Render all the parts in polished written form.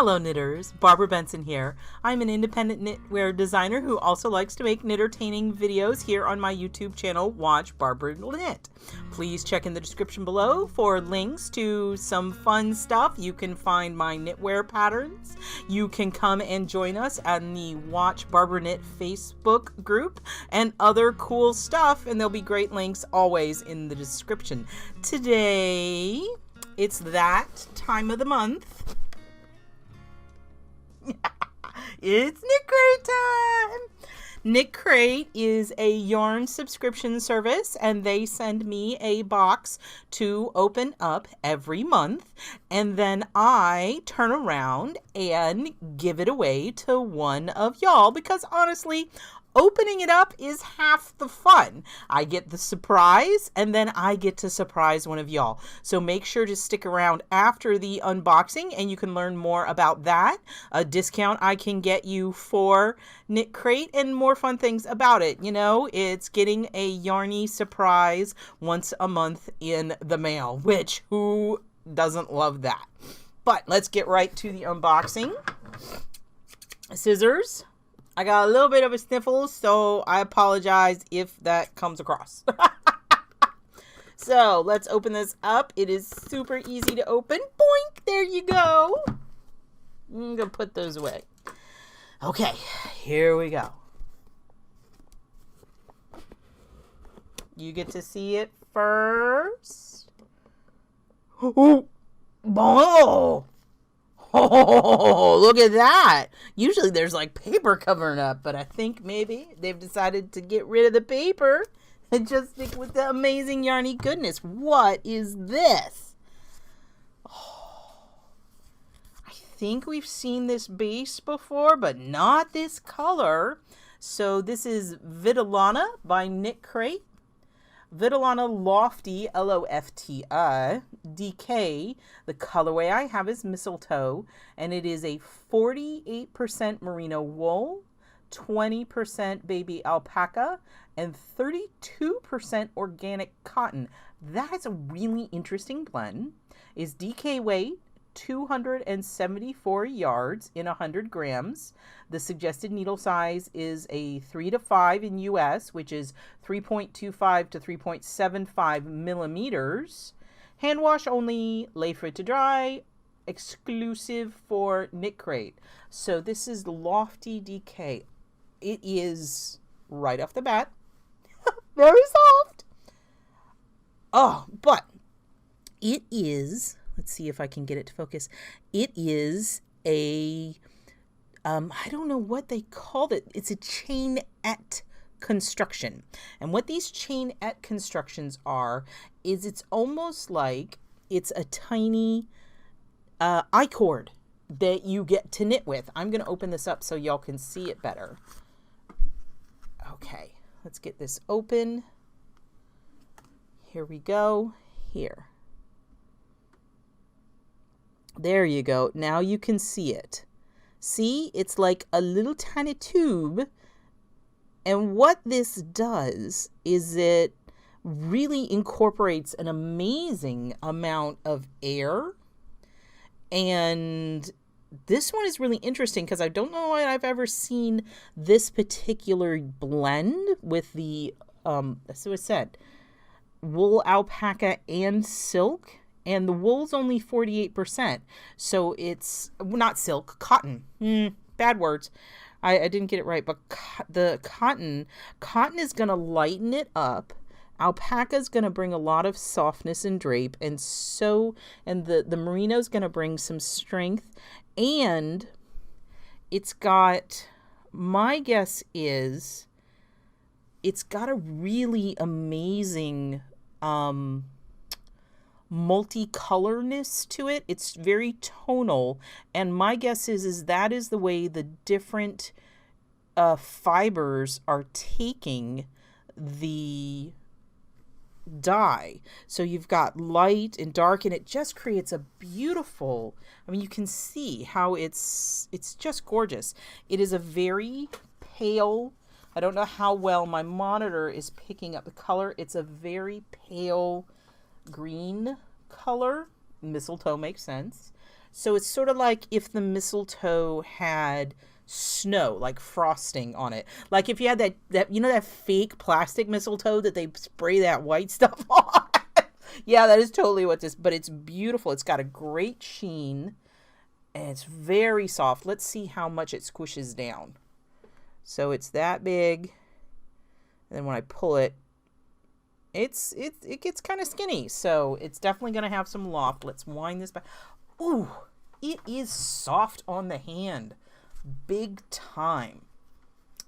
Hello knitters, Barbara Benson here. I'm an independent knitwear designer who also likes to make knittertaining videos here on my YouTube channel, Watch Barbara Knit. Please check in the description below for links to some fun stuff. You can find my knitwear patterns. You can come and join us on the Watch Barbara Knit Facebook group and other cool stuff, and there'll be great links always in the description. Today, it's that time of the month. It's KnitCrate time! KnitCrate is a yarn subscription service, and they send me a box to open up every month, and then I turn around and give it away to one of y'all, because honestly, opening it up is half the fun. I get the surprise, and then I get to surprise one of y'all. So make sure to stick around after the unboxing, and you can learn more about that, a discount I can get you for KnitCrate, and more fun things about it. You know, it's getting a yarny surprise once a month in the mail, which who doesn't love that? But let's get right to the unboxing. Scissors. I got a little bit of a sniffle, so I apologize if that comes across. So let's open this up. It is super easy to open. Boink! There you go. I'm going to put those away. Okay, here we go. You get to see it first. Oh! Oh, look at that. Usually there's like paper covering up, but I think maybe they've decided to get rid of the paper and just stick with the amazing yarny goodness. What is this? Oh, I think we've seen this base before, but not this color. So this is Vitellana by KnitCrate. Vitellana Lofty, L-O-F-T-I, DK. The colorway I have is Mistletoe, and it is a 48% merino wool, 20% baby alpaca, and 32% organic cotton. That's a really interesting blend. Is DK weight 274 yards in 100 grams. The suggested needle size is a 3 to 5 in US, which is 3.25 to 3.75 millimeters. Hand wash only, lay for it to dry, exclusive for KnitCrate. So this is Lofty DK. It is, right off the bat, very soft. Oh, but it is, let's see if I can get it to focus. It is a, I don't know what they called it. It's a chainette construction. And what these chainette constructions are, is it's almost like it's a tiny I-cord that you get to knit with. I'm going to open this up so y'all can see it better. Okay, let's get this open. Here we go. Here. There you go. Now you can see it. See, it's like a little tiny tube. And what this does is it really incorporates an amazing amount of air. And this one is really interesting because I don't know that I've ever seen this particular blend with the, so it said, wool, alpaca, and silk. And the wool's only 48%. So it's not silk, cotton. Bad words. I didn't get it right. But the cotton is going to lighten it up. Alpaca is going to bring a lot of softness and drape. And the merino is going to bring some strength. And it's got, my guess is, it's got a really amazing multicolorness to it. It's very tonal, and my guess is that is the way the different fibers are taking the dye. So you've got light and dark, and it just creates a beautiful, I mean, you can see how it's just gorgeous. It is a very pale, I don't know how well my monitor is picking up the color. It's a very pale green color. Mistletoe makes sense. So it's sort of like if the mistletoe had snow, like frosting on it. Like if you had that you know, that fake plastic mistletoe that they spray that white stuff on. Yeah, that is totally what this, but it's beautiful. It's got a great sheen and it's very soft. Let's see how much it squishes down. So it's that big. And then when I pull it, it gets kind of skinny. So it's definitely going to have some loft. Let's wind this back. Ooh, it is soft on the hand. Big time.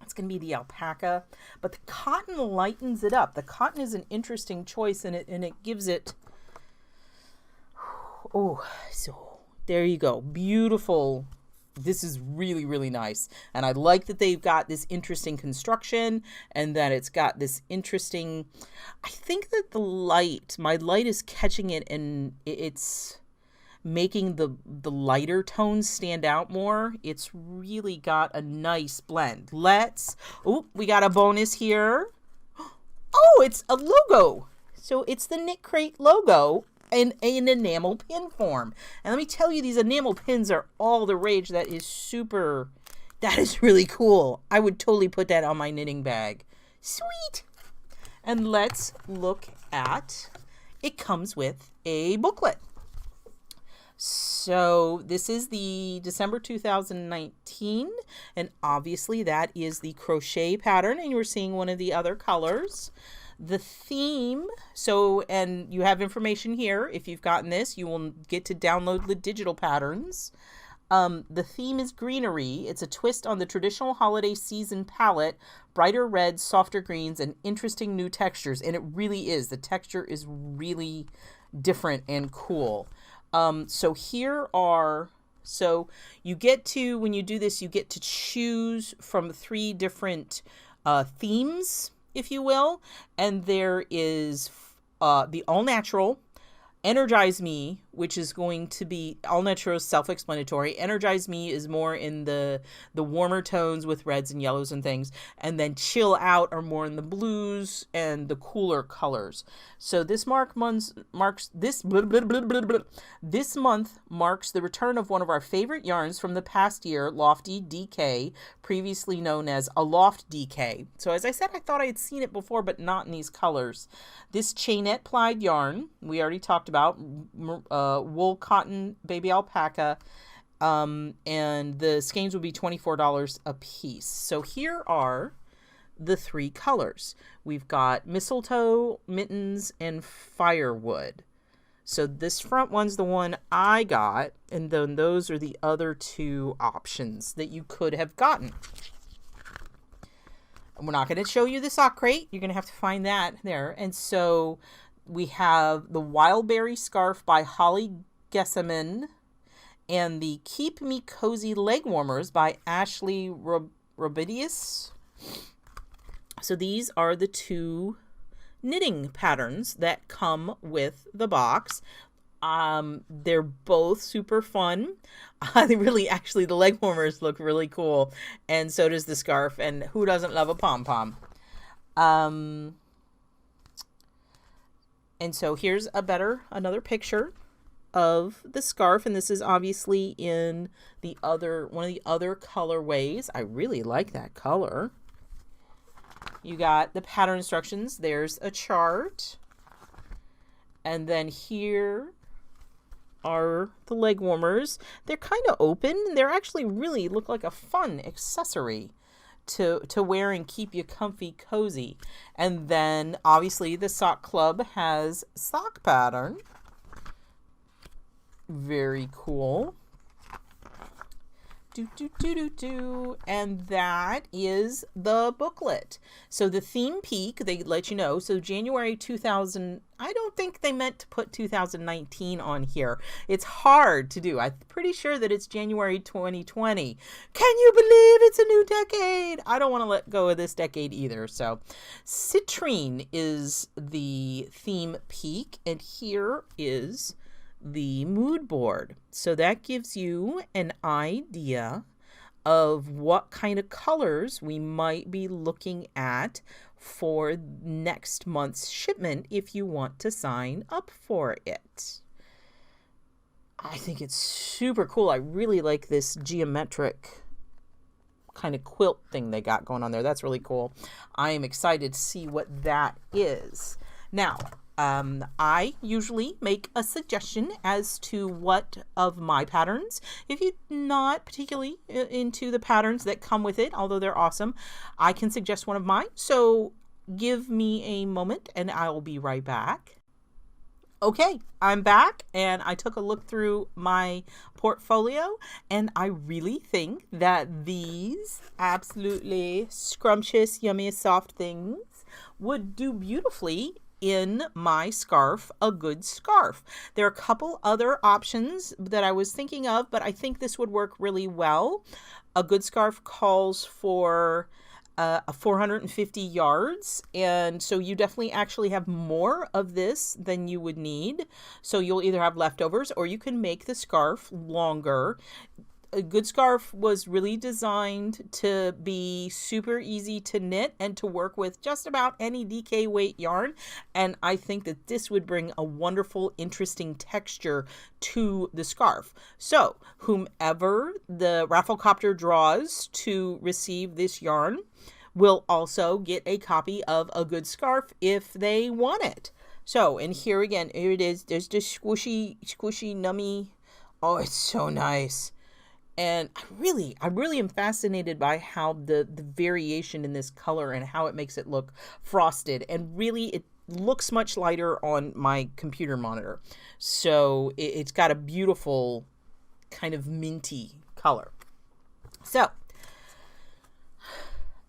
It's going to be the alpaca, but the cotton lightens it up. The cotton is an interesting choice, and it gives it, oh, so there you go. Beautiful. This is really, really nice. And I like that they've got this interesting construction and that it's got this interesting, I think that my light is catching it, and it's making the lighter tones stand out more. It's really got a nice blend. We got a bonus here. Oh, it's a logo. So it's the KnitCrate logo in an enamel pin form. And let me tell you, these enamel pins are all the rage. That is really cool. I would totally put that on my knitting bag. Sweet. And let's look at, it comes with a booklet. So this is the December 2019, and obviously that is the crochet pattern, and you're seeing one of the other colors. The theme, and you have information here. If you've gotten this, you will get to download the digital patterns. The theme is greenery. It's a twist on the traditional holiday season palette, brighter reds, softer greens, and interesting new textures, and it really is. The texture is really different and cool. So you get to, when you do this, you get to choose from 3 different themes, if you will. And there is the All Natural, Energize Me, which is going to be, All Natural is self-explanatory. Energize Me is more in the warmer tones with reds and yellows and things. And then Chill Out are more in the blues and the cooler colors. So this month marks the return of one of our favorite yarns from the past year, Lofty DK, previously known as Aloft DK. So as I said, I thought I had seen it before, but not in these colors. This chainette plied yarn, we already talked about, wool, cotton, baby alpaca, and the skeins will be $24 a piece. So here are the 3 colors. We've got mistletoe, mittens, and firewood. So this front one's the one I got, and then those are the other 2 options that you could have gotten. And we're not going to show you the sock crate. You're going to have to find that there. And so we have the Wildberry Scarf by Holly Gesseman and the Keep Me Cozy Leg Warmers by Ashley Robidius. So these are the 2 knitting patterns that come with the box. They're both super fun. Actually, the leg warmers look really cool, and so does the scarf, and who doesn't love a pom-pom? And so here's another picture of the scarf, and this is obviously in one of the other colorways. I really like that color. You got the pattern instructions. There's a chart. And then here are the leg warmers. They're kind of open. They're actually really look like a fun accessory to wear and keep you comfy, cozy. And then obviously the sock club has sock pattern. Very cool. And that is the booklet. So the theme peak, they let you know. So January 2000, I don't think they meant to put 2019 on here. It's hard to do. I'm pretty sure that it's January 2020. Can you believe it's a new decade? I don't want to let go of this decade either. So Citrine is the theme peak, and here is the mood board. So that gives you an idea of what kind of colors we might be looking at for next month's shipment if you want to sign up for it. I think it's super cool. I really like this geometric kind of quilt thing they got going on there. That's really cool. I am excited to see what that is. Now, I usually make a suggestion as to what of my patterns. If you're not particularly into the patterns that come with it, although they're awesome, I can suggest one of mine. So give me a moment and I'll be right back. Okay, I'm back and I took a look through my portfolio and I really think that these absolutely scrumptious, yummy, soft things would do beautifully in my scarf, a good scarf. There are a couple other options that I was thinking of, but I think this would work really well. A good scarf calls for 450 yards, and so you definitely actually have more of this than you would need. So you'll either have leftovers or you can make the scarf longer. A good scarf was really designed to be super easy to knit and to work with just about any DK weight yarn, and I think that this would bring a wonderful, interesting texture to the scarf. So whomever the Rafflecopter draws to receive this yarn will also get a copy of a good scarf if they want it. So, and here again, here it is. There's this squishy, nummy. Oh, it's so nice. And I really am fascinated by how the variation in this color and how it makes it look frosted. And really, it looks much lighter on my computer monitor. So it's got a beautiful kind of minty color. So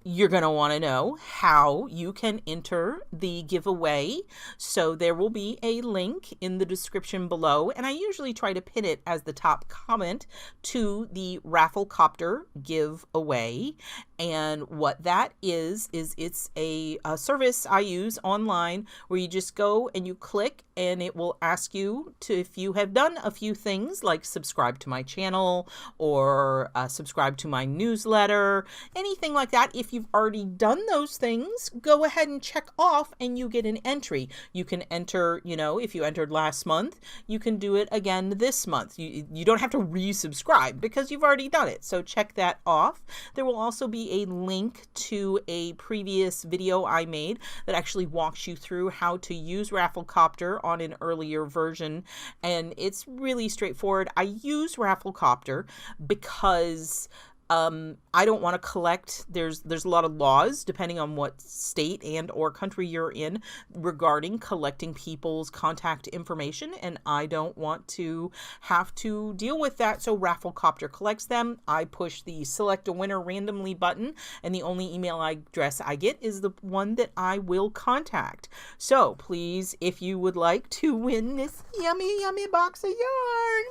you're going to want to know how you can enter the giveaway. So there will be a link in the description below, and I usually try to pin it as the top comment to the Rafflecopter giveaway. And what that is it's a service I use online where you just go and you click and it will ask you to, if you have done a few things like subscribe to my channel or subscribe to my newsletter, anything like that. If you've already done those things, go ahead and check off and you get an entry. You can enter, you know, if you entered last month, you can do it again this month. You don't have to resubscribe because you've already done it. So check that off. There will also be a link to a previous video I made that actually walks you through how to use Rafflecopter on an earlier version, and it's really straightforward. I use Rafflecopter because I don't want to collect. There's a lot of laws depending on what state and or country you're in regarding collecting people's contact information, and I don't want to have to deal with that. So Rafflecopter collects them. I push the select a winner randomly button, and the only email address I get is the one that I will contact. So please, if you would like to win this yummy box of yarn,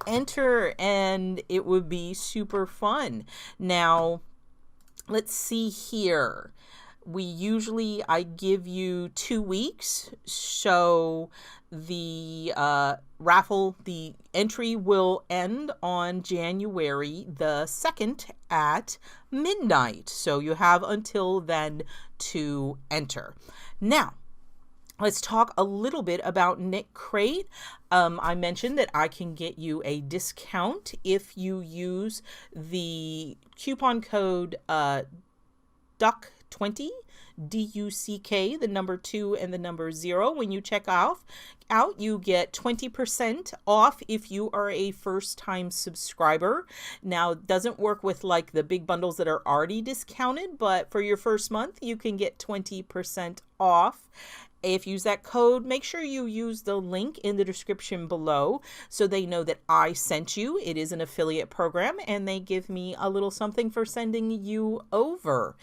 enter, and it would be super fun. Now, let's see here. I give you 2 weeks, so the the entry will end on January the 2nd at midnight. So you have until then to enter. Now, let's talk a little bit about KnitCrate. I mentioned that I can get you a discount if you use the coupon code DUCK20, DUCK, the number 2 and the number 0. When you check out, you get 20% off if you are a first-time subscriber. Now, it doesn't work with like the big bundles that are already discounted, but for your first month, you can get 20% off. If you use that code, make sure you use the link in the description below so they know that I sent you. It is an affiliate program and they give me a little something for sending you over.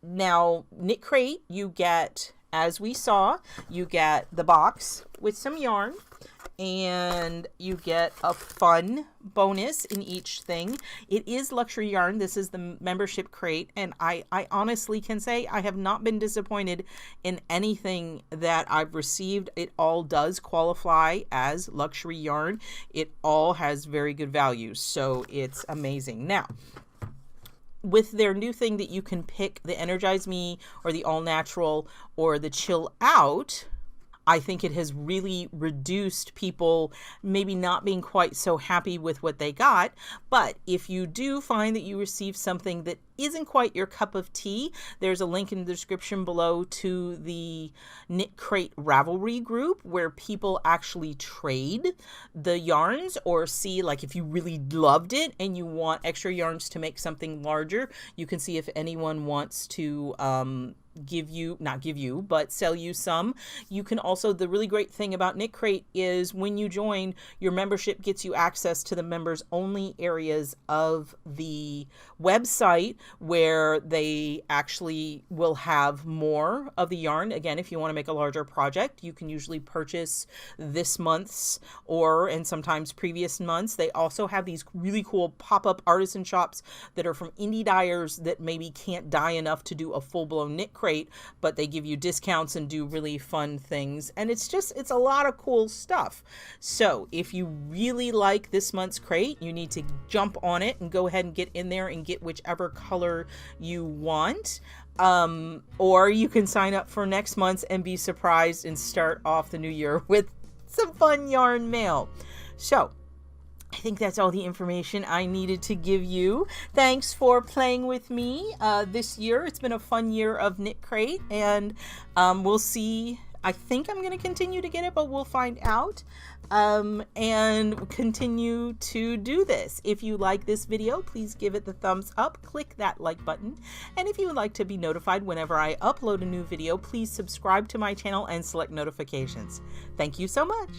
Now, KnitCrate, you get, as we saw, you get the box with some yarn, and you get a fun bonus in each thing. It is luxury yarn. This is the membership crate, and I honestly can say I have not been disappointed in anything that I've received. It all does qualify as luxury yarn. It all has very good values, so it's amazing. Now, with their new thing that you can pick the Energize Me or the All Natural or the Chill Out, I think it has really reduced people maybe not being quite so happy with what they got. But if you do find that you receive something that isn't quite your cup of tea, there's a link in the description below to the KnitCrate Ravelry group where people actually trade the yarns, or see, like, if you really loved it and you want extra yarns to make something larger, you can see if anyone wants to but sell you some. You can also, the really great thing about KnitCrate is when you join, your membership gets you access to the members only areas of the website where they actually will have more of the yarn. Again, if you want to make a larger project, you can usually purchase this month's and sometimes previous months. They also have these really cool pop-up artisan shops that are from indie dyers that maybe can't dye enough to do a full-blown KnitCrate, but they give you discounts and do really fun things. And it's a lot of cool stuff. So if you really like this month's crate, you need to jump on it and go ahead and get in there and get whichever color you want. Or you can sign up for next month's and be surprised and start off the new year with some fun yarn mail. So I think that's all the information I needed to give you. Thanks for playing with me this year. It's been a fun year of KnitCrate, and we'll see. I think I'm going to continue to get it, but we'll find out, and continue to do this. If you like this video, please give it the thumbs up, click that like button, and if you would like to be notified whenever I upload a new video, please subscribe to my channel and select notifications. Thank you so much.